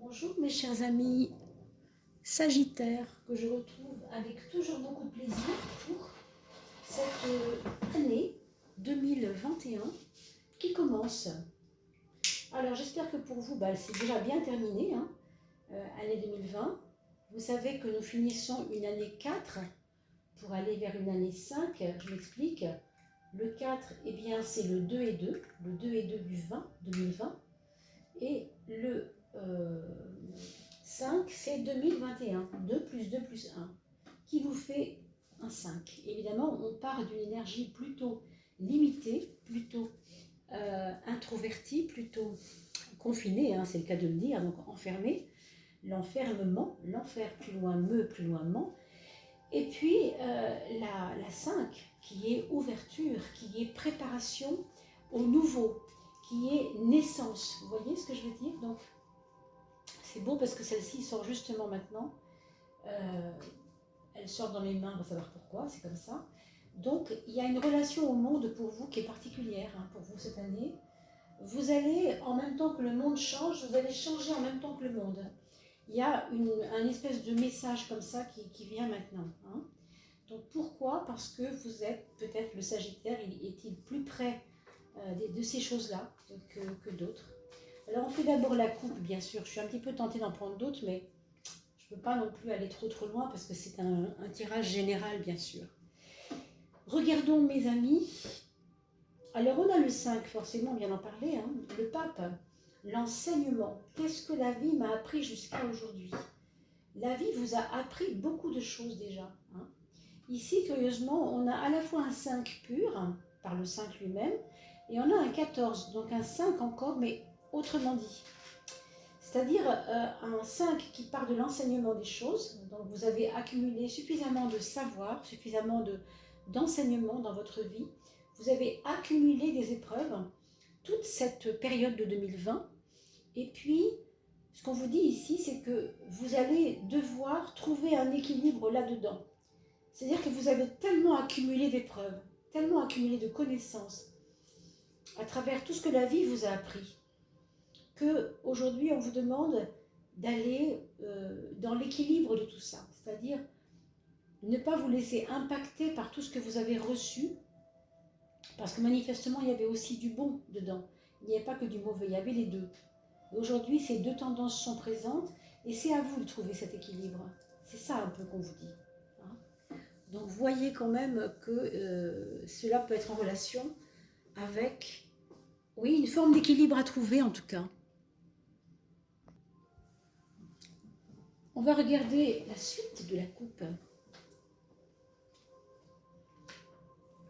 Bonjour mes chers amis Sagittaires que je retrouve avec toujours beaucoup de plaisir pour cette année 2021 qui commence. Alors j'espère que pour vous, c'est déjà bien terminé, année 2020. Vous savez que nous finissons une année 4 pour aller vers une année 5. Je m'explique. Le 4, eh bien, c'est le 2 et 2, le 2 et 2 du 2020. Et le 5, c'est 2021, 2 plus 2 plus 1, qui vous fait un 5. Évidemment, on part d'une énergie plutôt limitée, plutôt introvertie, plutôt confinée, c'est le cas de le dire, donc enfermée, l'enfermement, l'enfer plus loin me, plus loin ment. Et puis la 5, qui est ouverture, qui est préparation au nouveau, qui est naissance. Vous voyez ce que je veux dire? Donc, c'est beau parce que celle-ci sort justement maintenant. Elle sort dans mes mains, on va savoir pourquoi, c'est comme ça. Donc, il y a une relation au monde pour vous qui est particulière, pour vous cette année. Vous allez, en même temps que le monde change, vous allez changer en même temps que le monde. Il y a un espèce de message comme ça qui vient maintenant. Donc, pourquoi? Parce que vous êtes peut-être le Sagittaire, est-il plus près de ces choses-là que d'autres. Alors on fait d'abord la coupe, bien sûr. Je suis un petit peu tentée d'en prendre d'autres, mais je ne peux pas non plus aller trop loin parce que c'est un tirage général, bien sûr. Regardons mes amis. Alors on a le 5, forcément, on vient d'en parler, le pape, l'enseignement. Qu'est-ce que la vie m'a appris jusqu'à aujourd'hui? La vie vous a appris beaucoup de choses déjà. Ici, curieusement, on a à la fois un 5 pur, par le 5 lui-même, et on a un 14, donc un 5 encore, mais autrement dit. C'est-à-dire un 5 qui part de l'enseignement des choses. Donc vous avez accumulé suffisamment de savoir, suffisamment d'enseignement dans votre vie. Vous avez accumulé des épreuves toute cette période de 2020. Et puis, ce qu'on vous dit ici, c'est que vous allez devoir trouver un équilibre là-dedans. C'est-à-dire que vous avez tellement accumulé d'épreuves, tellement accumulé de connaissances à travers tout ce que la vie vous a appris, qu'aujourd'hui on vous demande d'aller dans l'équilibre de tout ça. C'est-à-dire ne pas vous laisser impacter par tout ce que vous avez reçu, parce que manifestement il y avait aussi du bon dedans. Il n'y avait pas que du mauvais, il y avait les deux. Aujourd'hui, ces deux tendances sont présentes et c'est à vous de trouver cet équilibre. C'est ça un peu qu'on vous dit. Donc voyez quand même que cela peut être en relation avec, oui, une forme d'équilibre à trouver en tout cas. On va regarder la suite de la coupe.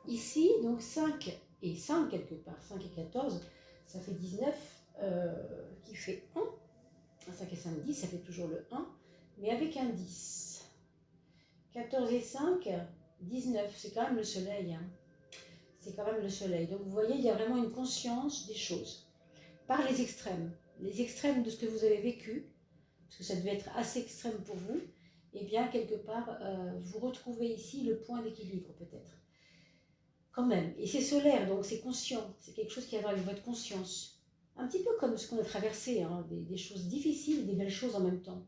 Ici, donc 5 et 5 quelque part, 5 et 14, ça fait 19, qui fait 1. 5 et 5, 10, ça fait toujours le 1, mais avec un 10. 14 et 5, 19, c'est quand même le soleil. C'est quand même le soleil. Donc vous voyez, il y a vraiment une conscience des choses. Par les extrêmes de ce que vous avez vécu, parce que ça devait être assez extrême pour vous, et bien quelque part, vous retrouvez ici le point d'équilibre peut-être. Quand même. Et c'est solaire, donc c'est conscient. C'est quelque chose qui a à voir avec votre conscience. Un petit peu comme ce qu'on a traversé, des choses difficiles et des belles choses en même temps.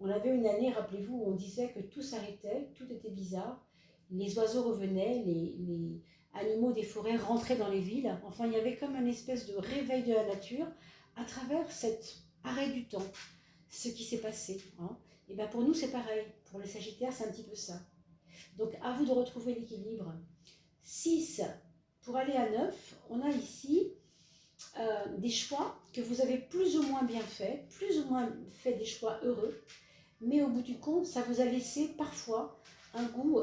On avait une année, rappelez-vous, où on disait que tout s'arrêtait, tout était bizarre. Les oiseaux revenaient, les animaux des forêts rentraient dans les villes. Enfin, il y avait comme une espèce de réveil de la nature à travers cet arrêt du temps, ce qui s'est passé. Et bien pour nous, c'est pareil. Pour les Sagittaires, c'est un petit peu ça. Donc, à vous de retrouver l'équilibre. 6, pour aller à 9, on a ici des choix que vous avez plus ou moins bien fait, plus ou moins fait des choix heureux, mais au bout du compte, ça vous a laissé parfois un goût,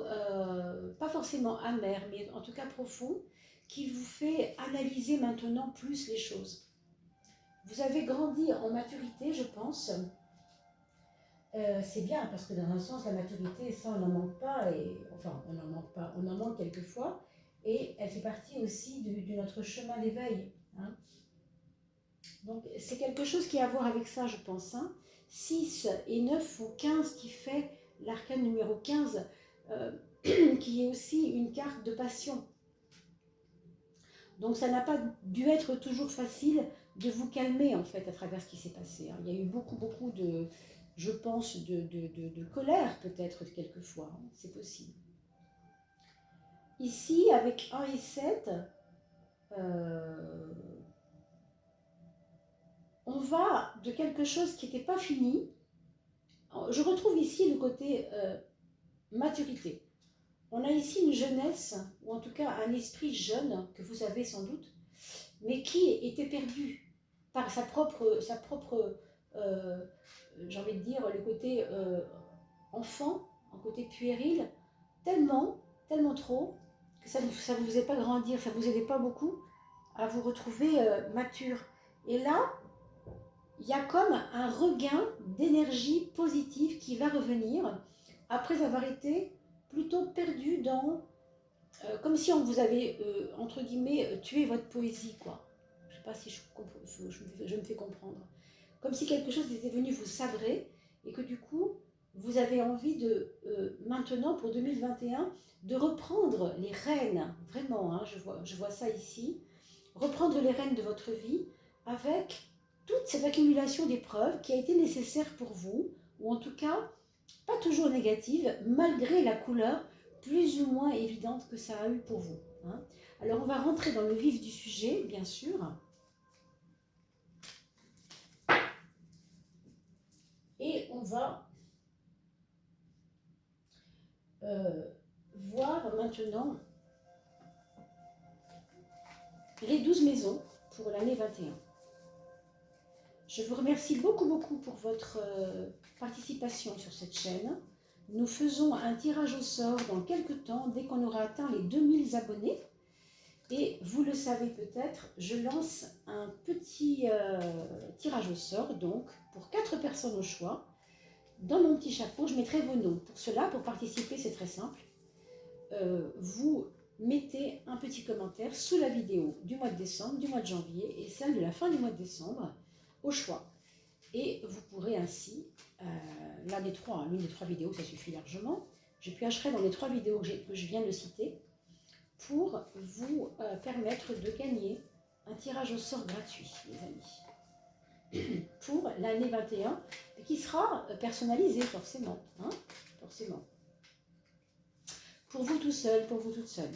pas forcément amer, mais en tout cas profond, qui vous fait analyser maintenant plus les choses. Vous avez grandi en maturité, je pense. C'est bien, parce que dans un sens, la maturité, ça, on n'en manque pas, enfin, on n'en manque pas, on en manque quelquefois, et elle fait partie aussi de notre chemin d'éveil. Donc, c'est quelque chose qui a à voir avec ça, je pense. 6 et 9 font 15, qui fait l'arcane numéro 15, qui est aussi une carte de passion. Donc, ça n'a pas dû être toujours facile de vous calmer en fait à travers ce qui s'est passé. Il y a eu beaucoup de, je pense, de colère peut-être quelquefois, hein, c'est possible. Ici, avec 1 et 7, on va de quelque chose qui n'était pas fini. Je retrouve ici le côté maturité. On a ici une jeunesse, ou en tout cas un esprit jeune, que vous avez sans doute, mais qui était perdu par sa propre j'ai envie de dire, le côté enfant, un côté puéril, tellement trop, que ça ne vous faisait pas grandir, ça ne vous aidait pas beaucoup à vous retrouver mature. Et là, il y a comme un regain d'énergie positive qui va revenir après avoir été plutôt perdu dans... comme si on vous avait, entre guillemets, tué votre poésie, quoi. Je ne sais pas si je me fais comprendre. Comme si quelque chose était venu vous sabrer et que du coup, vous avez envie de, maintenant, pour 2021, de reprendre les rênes, vraiment, hein, je vois ça ici, reprendre les rênes de votre vie avec toute cette accumulation d'épreuves qui a été nécessaire pour vous, ou en tout cas, pas toujours négative, malgré la couleur plus ou moins évidente que ça a eu pour vous. Hein. Alors, on va rentrer dans le vif du sujet, bien sûr. Et on va voir maintenant les 12 maisons pour l'année 21. Je vous remercie beaucoup pour votre participation sur cette chaîne. Nous faisons un tirage au sort dans quelques temps, dès qu'on aura atteint les 2000 abonnés. Et vous le savez peut-être, je lance un petit tirage au sort, donc pour 4 personnes au choix. Dans mon petit chapeau, je mettrai vos noms. Pour cela, pour participer, c'est très simple. Vous mettez un petit commentaire sous la vidéo du mois de décembre, du mois de janvier et celle de la fin du mois de décembre, au choix. Et vous pourrez ainsi, l'une des trois vidéos, ça suffit largement, je piocherai dans les 3 vidéos que je viens de citer pour vous permettre de gagner un tirage au sort gratuit, les amis, pour l'année 21, qui sera personnalisé forcément, hein, forcément. Pour vous tout seul, pour vous toute seule.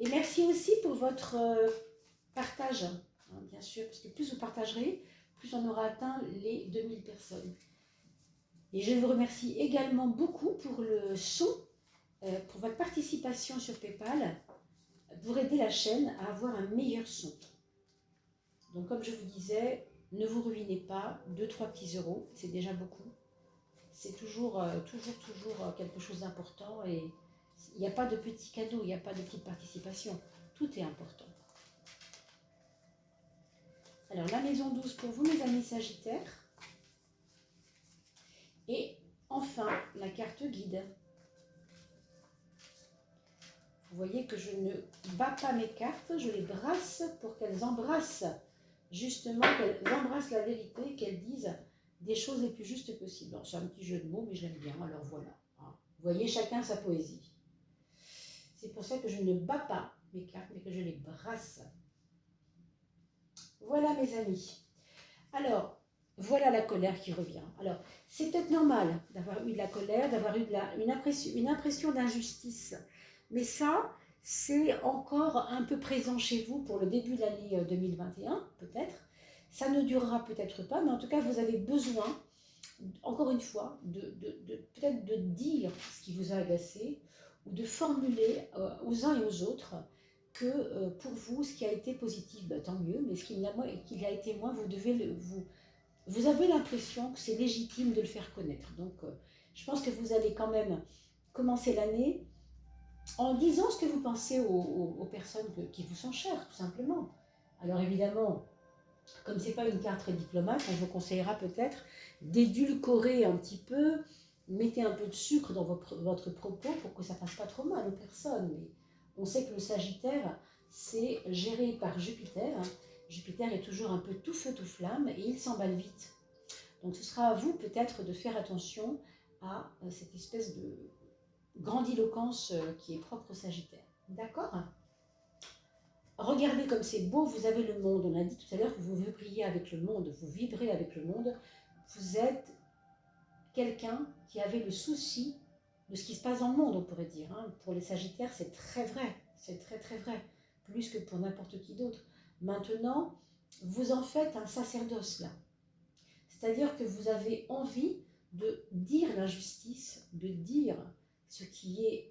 Et merci aussi pour votre partage, hein, bien sûr, parce que plus vous partagerez, plus on aura atteint les 2000 personnes. Et je vous remercie également beaucoup pour le son, pour votre participation sur PayPal, pour aider la chaîne à avoir un meilleur son. Donc comme je vous disais, ne vous ruinez pas, 2-3 petits euros, c'est déjà beaucoup. C'est toujours quelque chose d'important et il n'y a pas de petits cadeaux, il n'y a pas de petite participation. Tout est important. Alors, la maison 12 pour vous, mes amis Sagittaires. Et enfin, la carte guide. Vous voyez que je ne bats pas mes cartes, je les brasse pour qu'elles embrassent, justement, qu'elles embrassent la vérité, qu'elles disent des choses les plus justes possibles. C'est un petit jeu de mots, mais je l'aime bien, alors voilà. Vous voyez, chacun sa poésie. C'est pour ça que je ne bats pas mes cartes, mais que je les brasse. Voilà, mes amis. Alors, voilà la colère qui revient. Alors, c'est peut-être normal d'avoir eu de la colère, d'avoir eu une impression d'injustice. Mais ça, c'est encore un peu présent chez vous pour le début de l'année 2021, peut-être. Ça ne durera peut-être pas, mais en tout cas, vous avez besoin, encore une fois, peut-être de dire ce qui vous a agacé ou de formuler aux uns et aux autres que pour vous, ce qui a été positif, tant mieux, mais ce qu'il a été moins, vous avez l'impression que c'est légitime de le faire connaître. Donc, je pense que vous allez quand même commencer l'année en disant ce que vous pensez aux personnes qui vous sont chères, tout simplement. Alors évidemment, comme ce n'est pas une carte très diplomate, on vous conseillera peut-être d'édulcorer un petit peu, mettez un peu de sucre dans votre propos pour que ça ne fasse pas trop mal aux personnes. Mais on sait que le Sagittaire, c'est géré par Jupiter. Jupiter est toujours un peu tout feu, tout flamme et il s'emballe vite. Donc ce sera à vous peut-être de faire attention à cette espèce grandiloquence qui est propre au Sagittaire. D'accord? Regardez comme c'est beau, vous avez le monde. On a dit tout à l'heure que vous vibriez avec le monde, vous vibrez avec le monde. Vous êtes quelqu'un qui avait le souci de ce qui se passe dans le monde, on pourrait dire. Hein. Pour les Sagittaires, c'est très vrai. C'est très très vrai. Plus que pour n'importe qui d'autre. Maintenant, vous en faites un sacerdoce là. C'est-à-dire que vous avez envie de dire l'injustice, de dire ce qui est...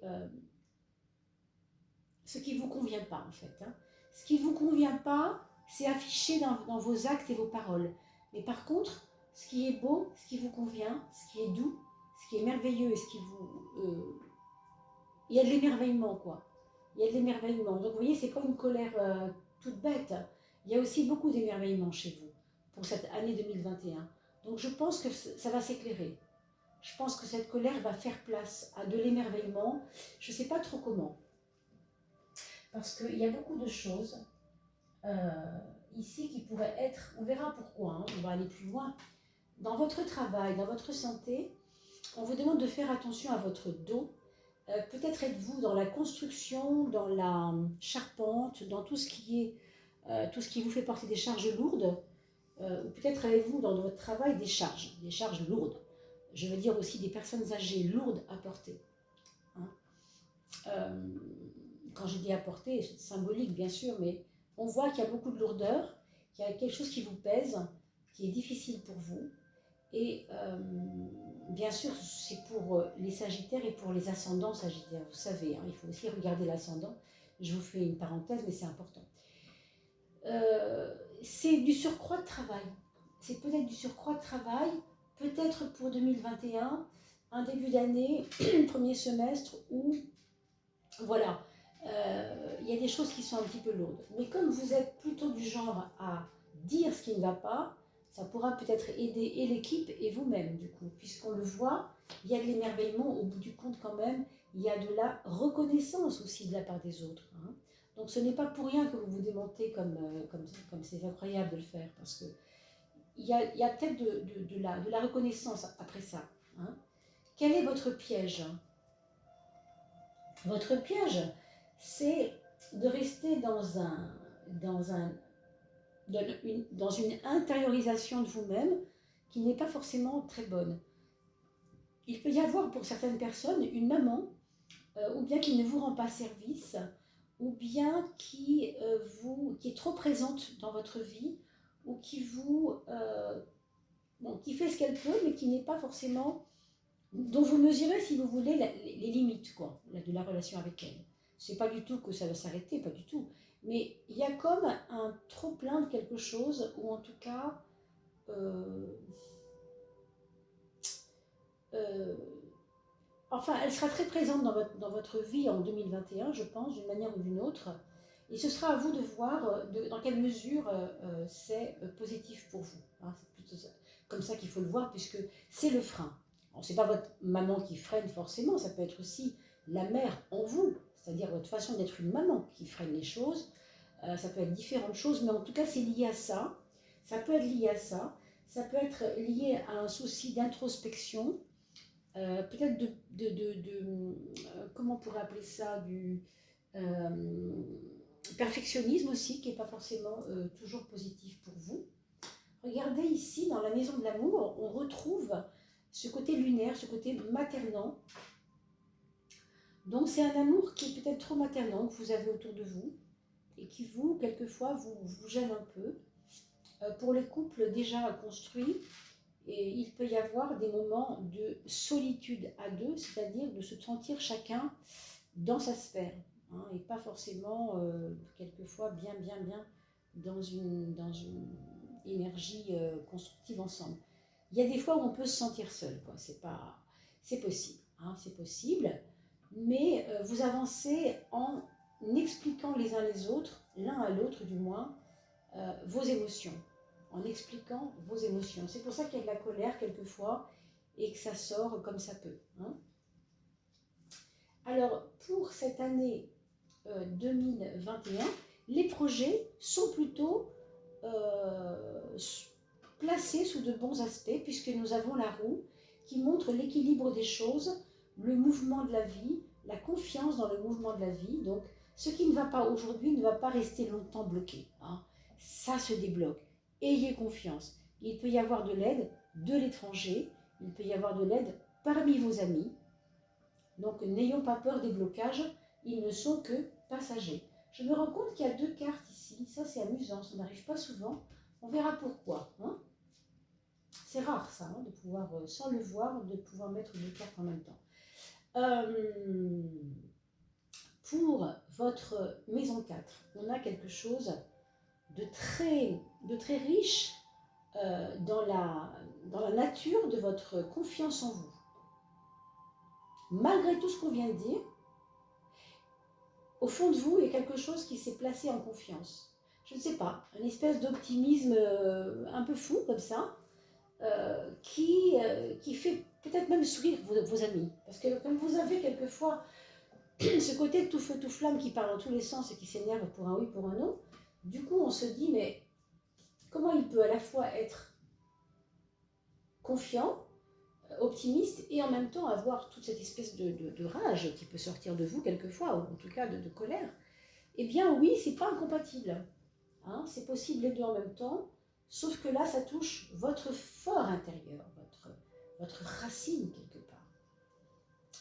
ce qui ne vous convient pas en fait. Hein. Ce qui ne vous convient pas, c'est affiché dans vos actes et vos paroles. Mais par contre, ce qui est beau, ce qui vous convient, ce qui est doux, ce qui est merveilleux et ce qui vous... il y a de l'émerveillement quoi. Il y a de l'émerveillement. Donc vous voyez, c'est pas une colère toute bête. Il y a aussi beaucoup d'émerveillement chez vous pour cette année 2021. Donc je pense que ça va s'éclairer. Je pense que cette colère va faire place à de l'émerveillement. Je ne sais pas trop comment. Parce qu'il y a beaucoup de choses ici qui pourraient être, on verra pourquoi, hein, on va aller plus loin. Dans votre travail, dans votre santé, on vous demande de faire attention à votre dos. Peut-être êtes-vous dans la construction, dans la charpente, dans tout ce qui vous fait porter des charges lourdes. Ou peut-être avez-vous dans votre travail des charges lourdes. Je veux dire aussi des personnes âgées lourdes à porter. Hein. Quand je dis à porter, c'est symbolique bien sûr, mais on voit qu'il y a beaucoup de lourdeur, qu'il y a quelque chose qui vous pèse, qui est difficile pour vous. Et bien sûr, c'est pour les Sagittaires et pour les ascendants Sagittaires. Vous savez, hein, il faut aussi regarder l'ascendant. Je vous fais une parenthèse, mais c'est important. C'est du surcroît de travail. C'est peut-être du surcroît de travail, peut-être pour 2021, un début d'année, premier semestre, où, voilà, il y a des choses qui sont un petit peu lourdes. Mais comme vous êtes plutôt du genre à dire ce qui ne va pas, ça pourra peut-être aider et l'équipe et vous-même, du coup, puisqu'on le voit, il y a de l'émerveillement, au bout du compte quand même, il y a de la reconnaissance aussi de la part des autres. Hein. Donc ce n'est pas pour rien que vous vous démontez comme c'est incroyable de le faire, parce que il y a peut-être de la reconnaissance après ça. Hein. Quel est votre piège? Votre piège, c'est de rester dans une intériorisation de vous-même qui n'est pas forcément très bonne. Il peut y avoir pour certaines personnes une maman, ou bien qui ne vous rend pas service, ou bien qui est trop présente dans votre vie, ou qui qui fait ce qu'elle peut, mais qui n'est pas forcément, dont vous mesurez, si vous voulez, les limites quoi, de la relation avec elle. C'est pas du tout que ça va s'arrêter, pas du tout. Mais il y a comme un trop-plein de quelque chose, ou en tout cas, enfin, elle sera très présente dans votre vie en 2021, je pense, d'une manière ou d'une autre. Et ce sera à vous de voir dans quelle mesure c'est positif pour vous. Hein, c'est plutôt comme ça qu'il faut le voir, puisque c'est le frein. Ce n'est pas votre maman qui freine forcément, ça peut être aussi la mère en vous, c'est-à-dire votre façon d'être une maman qui freine les choses. Ça peut être différentes choses, mais en tout cas, c'est lié à ça. Ça peut être lié à ça. Ça peut être lié à un souci d'introspection. Peut-être comment on pourrait appeler ça, du perfectionnisme aussi, qui n'est pas forcément toujours positif pour vous. Regardez ici, dans la maison de l'amour, on retrouve ce côté lunaire, ce côté maternant. Donc c'est un amour qui est peut-être trop maternant que vous avez autour de vous et qui vous, quelquefois, vous gêne un peu. Pour les couples déjà construits, et il peut y avoir des moments de solitude à deux, c'est-à-dire de se sentir chacun dans sa sphère, hein, et pas forcément, quelquefois, bien dans une énergie constructive ensemble. Il y a des fois où on peut se sentir seul, quoi. C'est possible, hein, c'est possible, mais vous avancez en expliquant les uns les autres, l'un à l'autre du moins, vos émotions. En expliquant vos émotions. C'est pour ça qu'il y a de la colère quelquefois et que ça sort comme ça peut. Hein. Alors, pour cette année 2021, les projets sont plutôt placés sous de bons aspects, puisque nous avons la roue qui montre l'équilibre des choses le mouvement de la vie, la confiance dans le mouvement de la vie. Donc, ce qui ne va pas aujourd'hui ne va pas rester longtemps bloqué. Hein. Ça se débloque. Ayez confiance. Il peut y avoir de l'aide de l'étranger, il peut y avoir de l'aide parmi vos amis. Donc, n'ayons pas peur des blocages, ils ne sont que passagers. Je me rends compte qu'il y a 2 cartes ici. Ça, c'est amusant, ça n'arrive pas souvent. On verra pourquoi. Hein. C'est rare, ça, hein, de pouvoir, sans le voir, de pouvoir mettre 2 cartes en même temps. Pour votre maison 4, on a quelque chose de très riche dans la nature de votre confiance en vous. Malgré tout ce qu'on vient de dire, au fond de vous, il y a quelque chose qui s'est placé en confiance. Je ne sais pas, une espèce d'optimisme un peu fou comme ça, qui fait peut-être même sourire vos amis. Parce que comme vous avez quelquefois ce côté tout feu tout flamme qui parle dans tous les sens et qui s'énerve pour un oui, pour un non, du coup on se dit mais comment il peut à la fois être confiant, optimiste et en même temps avoir toute cette espèce de rage qui peut sortir de vous quelquefois, ou en tout cas de colère. Eh bien oui, c'est pas incompatible. Hein, c'est possible les deux en même temps, sauf que là ça touche votre fort intérieur, votre racine quelque part.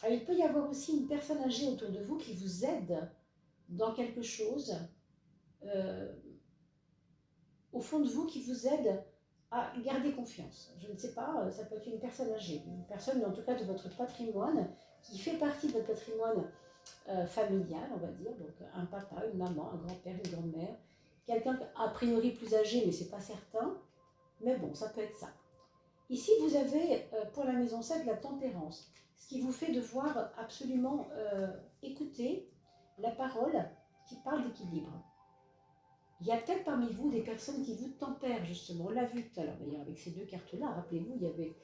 Alors, il peut y avoir aussi une personne âgée autour de vous qui vous aide dans quelque chose, au fond de vous, qui vous aide à garder confiance. Je ne sais pas, ça peut être une personne âgée, une personne en tout cas de votre patrimoine, qui fait partie de votre patrimoine familial, on va dire, donc un papa, une maman, un grand-père, une grand-mère, quelqu'un a priori plus âgé, mais c'est pas certain, mais bon, ça peut être ça. Ici, vous avez pour la maison 7 la tempérance, ce qui vous fait devoir absolument écouter la parole qui parle d'équilibre. Il y a peut-être parmi vous des personnes qui vous tempèrent, justement. On l'a vu tout à l'heure, d'ailleurs, avec ces 2 cartes-là. Rappelez-vous, il y avait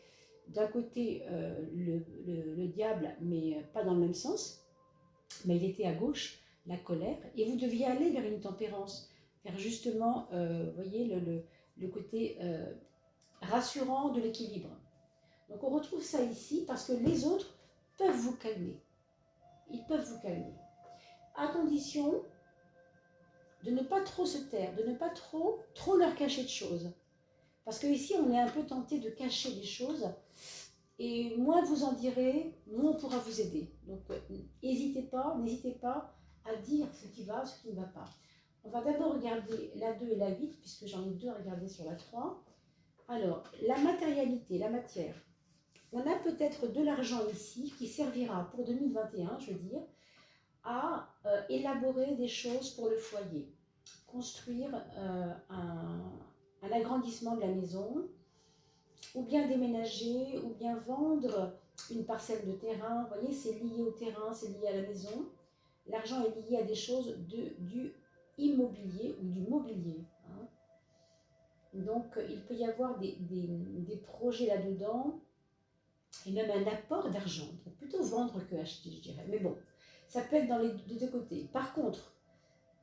d'un côté le diable, mais pas dans le même sens, mais il était à gauche, la colère, et vous deviez aller vers une tempérance, vers justement, voyez, le côté rassurant de l'équilibre. Donc on retrouve ça ici parce que les autres peuvent vous calmer. Ils peuvent vous calmer. À condition de ne pas trop se taire, de ne pas trop leur cacher de choses. Parce que ici on est un peu tenté de cacher les choses. Et moins vous en direz, moins on pourra vous aider. Donc n'hésitez pas à dire ce qui va, ce qui ne va pas. On va d'abord regarder la 2 et la 8, puisque j'en ai 2 à regarder sur la 3. Alors, la matérialité, la matière. On a peut-être de l'argent ici qui servira pour 2021, je veux dire, à élaborer des choses pour le foyer. Construire un agrandissement de la maison, ou bien déménager, ou bien vendre une parcelle de terrain. Vous voyez, c'est lié au terrain, c'est lié à la maison. L'argent est lié à des choses du immobilier ou du mobilier. Hein. Donc, il peut y avoir des projets là-dedans, et même un apport d'argent. Donc, plutôt vendre que acheter, je dirais. Mais bon, ça peut être dans les 2 côtés. Par contre,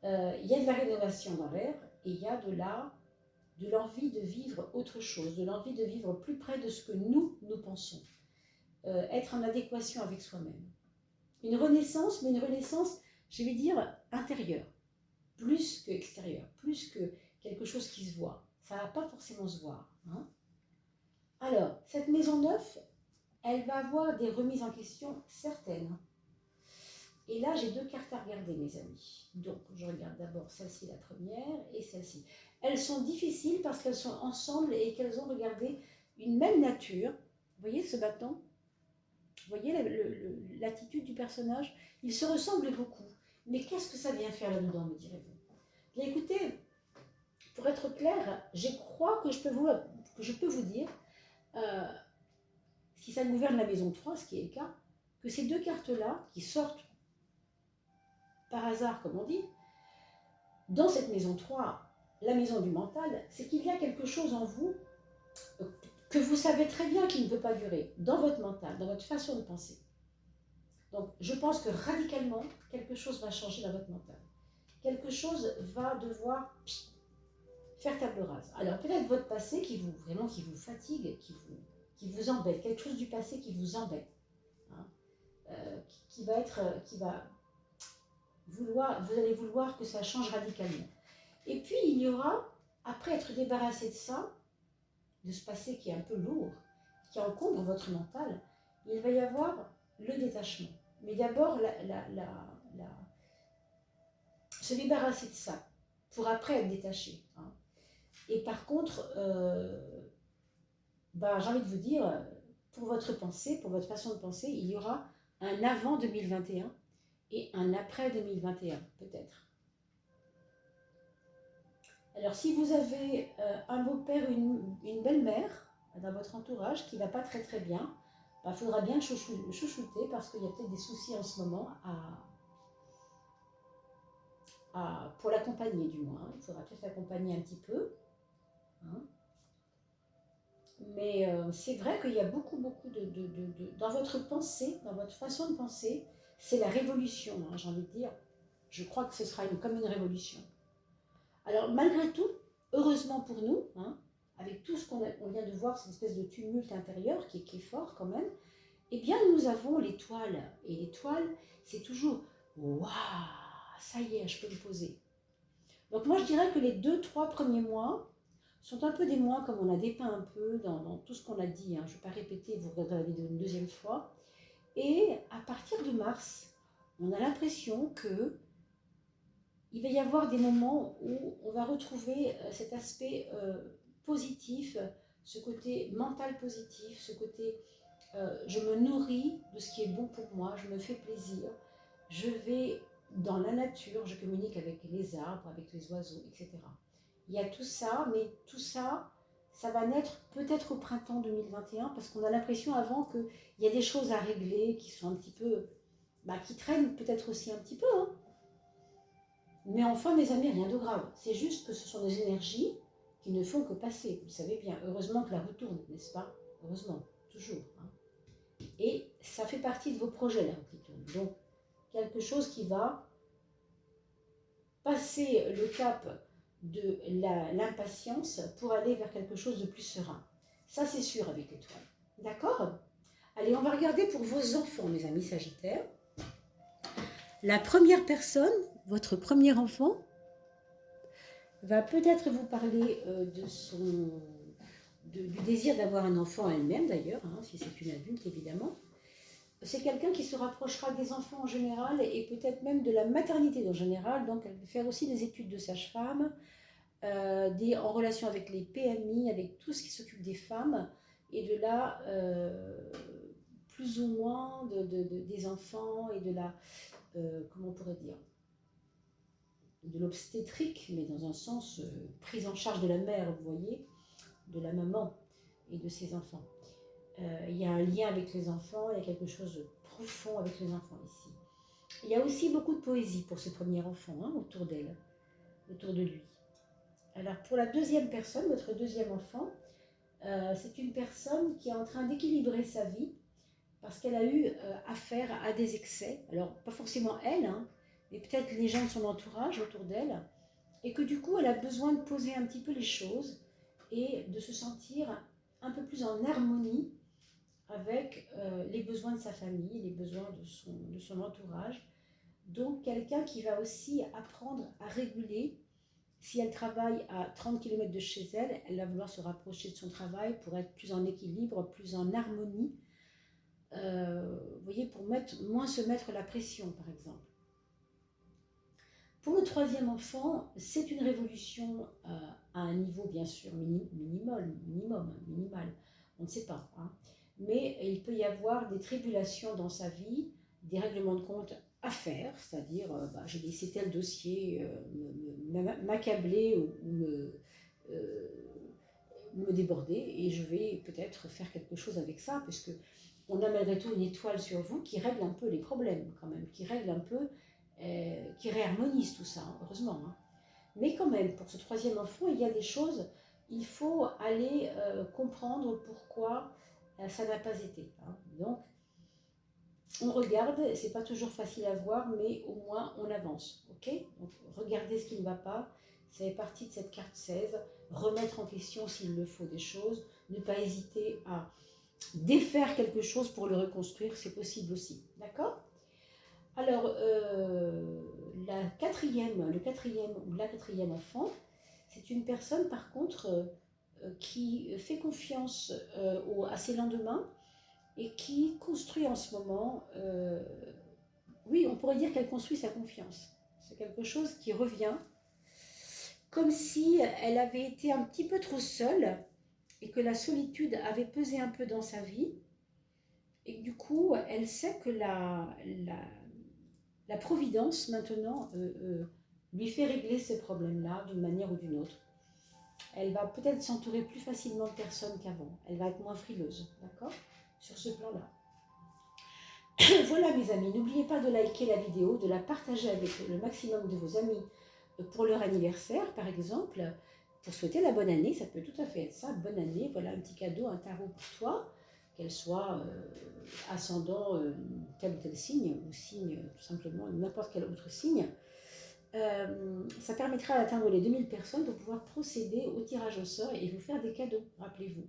il y a de la rénovation dans l'air, et il y a de l'envie de vivre autre chose, de l'envie de vivre plus près de ce que nous pensons. Être en adéquation avec soi-même. Une renaissance, mais une renaissance, je vais dire, intérieure, plus que extérieure, plus que quelque chose qui se voit. Ça ne va pas forcément se voir. Hein. Alors, cette maison neuve, elle va avoir des remises en question certaines. Et là, j'ai 2 cartes à regarder, mes amis. Donc, je regarde d'abord celle-ci, la première, et celle-ci. Elles sont difficiles parce qu'elles sont ensemble et qu'elles ont regardé une même nature. Vous voyez ce bâton? Vous voyez l'attitude du personnage? Ils se ressemblent beaucoup. Mais qu'est-ce que ça vient faire là-dedans, me direz-vous? Bien écoutez, pour être clair, je crois que je peux vous dire, si ça gouverne la maison 3, ce qui est le cas, que ces 2 cartes-là, qui sortent par hasard, comme on dit, dans cette maison 3, la maison du mental, c'est qu'il y a quelque chose en vous que vous savez très bien qu'il ne peut pas durer, dans votre mental, dans votre façon de penser. Donc, je pense que radicalement, quelque chose va changer dans votre mental. Quelque chose va devoir faire table rase. Alors, peut-être votre passé qui vous fatigue, qui vous embête, quelque chose du passé qui vous embête. Hein. vous allez vouloir que ça change radicalement. Et puis il y aura, après être débarrassé de ça, de ce passé qui est un peu lourd, qui encombre votre mental, il va y avoir le détachement. Mais d'abord, se débarrasser de ça, pour après être détaché. Hein. Et par contre, j'ai envie de vous dire, pour votre pensée, pour votre façon de penser, il y aura un avant 2021 et un après 2021, peut-être. Alors, si vous avez un beau-père, une belle-mère dans votre entourage qui ne va pas très très bien, il faudra bien le chouchouter parce qu'il y a peut-être des soucis en ce moment pour l'accompagner du moins. Il faudra peut-être l'accompagner un petit peu. Hein. Mais c'est vrai qu'il y a beaucoup dans votre pensée, dans votre façon de penser, c'est la révolution, hein, j'ai envie de dire. Je crois que ce sera comme une révolution. Alors malgré tout, heureusement pour nous, hein, avec tout ce qu'on vient de voir, cette espèce de tumulte intérieur qui est fort quand même, eh bien nous avons l'étoile. Et l'étoile, c'est toujours « Waouh, ça y est, je peux me poser ». Donc moi je dirais que les 2-3 premiers mois sont un peu des mois comme on a dépeint un peu dans tout ce qu'on a dit. Hein. Je ne vais pas répéter, vous regarderez la vidéo une deuxième fois. Et à partir de mars, on a l'impression que il va y avoir des moments où on va retrouver cet aspect positif, ce côté mental positif, ce côté je me nourris de ce qui est bon pour moi, je me fais plaisir, je vais dans la nature, je communique avec les arbres, avec les oiseaux, etc. Il y a tout ça, mais tout ça, ça va naître peut-être au printemps 2021 parce qu'on a l'impression avant qu'il y a des choses à régler qui sont un petit peu, qui traînent peut-être aussi un petit peu, hein. Mais enfin, mes amis, rien de grave. C'est juste que ce sont des énergies qui ne font que passer. Vous le savez bien. Heureusement que la roue tourne, n'est-ce pas? Heureusement, toujours. Hein. Et ça fait partie de vos projets, la roue qui tourne. Donc, quelque chose qui va passer le cap de l'impatience pour aller vers quelque chose de plus serein. Ça, c'est sûr avec l'étoile. D'accord? Allez, on va regarder pour vos enfants, mes amis Sagittaires. La première personne, votre premier enfant, va peut-être vous parler du désir d'avoir un enfant elle-même d'ailleurs, hein, si c'est une adulte évidemment. C'est quelqu'un qui se rapprochera des enfants en général et peut-être même de la maternité en général, donc elle va faire aussi des études de sage-femme, en relation avec les PMI, avec tout ce qui s'occupe des femmes, et de là, plus ou moins des enfants et de la... comment on pourrait dire, de l'obstétrique, mais dans un sens prise en charge de la mère, vous voyez, de la maman et de ses enfants. Il y a un lien avec les enfants, il y a quelque chose de profond avec les enfants ici. Il y a aussi beaucoup de poésie pour ce premier enfant, hein, autour d'elle, autour de lui. Alors pour la deuxième personne, votre deuxième enfant, c'est une personne qui est en train d'équilibrer sa vie, parce qu'elle a eu affaire à des excès, alors pas forcément elle, hein, mais peut-être les gens de son entourage autour d'elle, et que du coup elle a besoin de poser un petit peu les choses et de se sentir un peu plus en harmonie avec les besoins de sa famille, les besoins de son entourage. Donc quelqu'un qui va aussi apprendre à réguler. Si elle travaille à 30 km de chez elle, elle va vouloir se rapprocher de son travail pour être plus en équilibre, plus en harmonie. Vous voyez, pour moins se mettre la pression, par exemple. Pour le troisième enfant, c'est une révolution à un niveau, bien sûr, minimal, on ne sait pas. Hein. Mais il peut y avoir des tribulations dans sa vie, des règlements de compte à faire, c'est-à-dire, j'ai laissé tel dossier m'accabler ou me déborder, et je vais peut-être faire quelque chose avec ça, parce que on a malgré tout une étoile sur vous qui règle un peu les problèmes quand même, qui règle un peu, qui réharmonise tout ça, hein, heureusement. Hein. Mais quand même, pour ce troisième enfant, il y a des choses, il faut aller comprendre pourquoi ça n'a pas été. Hein. Donc, on regarde, c'est pas toujours facile à voir, mais au moins on avance. Ok? Donc, regardez ce qui ne va pas, ça fait partie de cette carte 16, remettre en question s'il le faut des choses, ne pas hésiter à défaire quelque chose pour le reconstruire, c'est possible aussi. D'accord? Alors, le quatrième ou la quatrième enfant, c'est une personne par contre qui fait confiance à ses lendemains et qui construit en ce moment, oui, on pourrait dire qu'elle construit sa confiance. C'est quelque chose qui revient, comme si elle avait été un petit peu trop seule et que la solitude avait pesé un peu dans sa vie. Et du coup, elle sait que la providence, maintenant, lui fait régler ces problèmes-là d'une manière ou d'une autre. Elle va peut-être s'entourer plus facilement de personnes qu'avant. Elle va être moins frileuse, d'accord? Sur ce plan-là. Voilà mes amis, n'oubliez pas de liker la vidéo, de la partager avec le maximum de vos amis pour leur anniversaire, par exemple. Pour souhaiter la bonne année, ça peut tout à fait être ça, bonne année, voilà un petit cadeau, un tarot pour toi, qu'elle soit ascendant tel ou tel signe, ou signe tout simplement, n'importe quel autre signe. Ça permettra d'atteindre les 2000 personnes pour pouvoir procéder au tirage au sort et vous faire des cadeaux, rappelez-vous.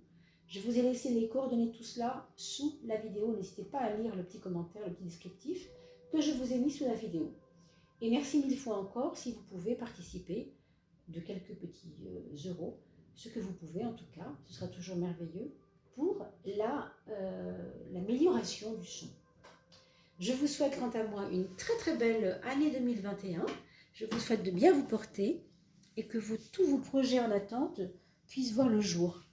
Je vous ai laissé les coordonnées de tout cela sous la vidéo, n'hésitez pas à lire le petit commentaire, le petit descriptif que je vous ai mis sous la vidéo. Et merci mille fois encore si vous pouvez participer de quelques petits euros, ce que vous pouvez en tout cas, ce sera toujours merveilleux pour l'amélioration du son. Je vous souhaite quant à moi une très très belle année 2021. Je vous souhaite de bien vous porter et que tous vos projets en attente puissent voir le jour.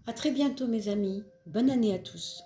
À très bientôt mes amis. Bonne année à tous.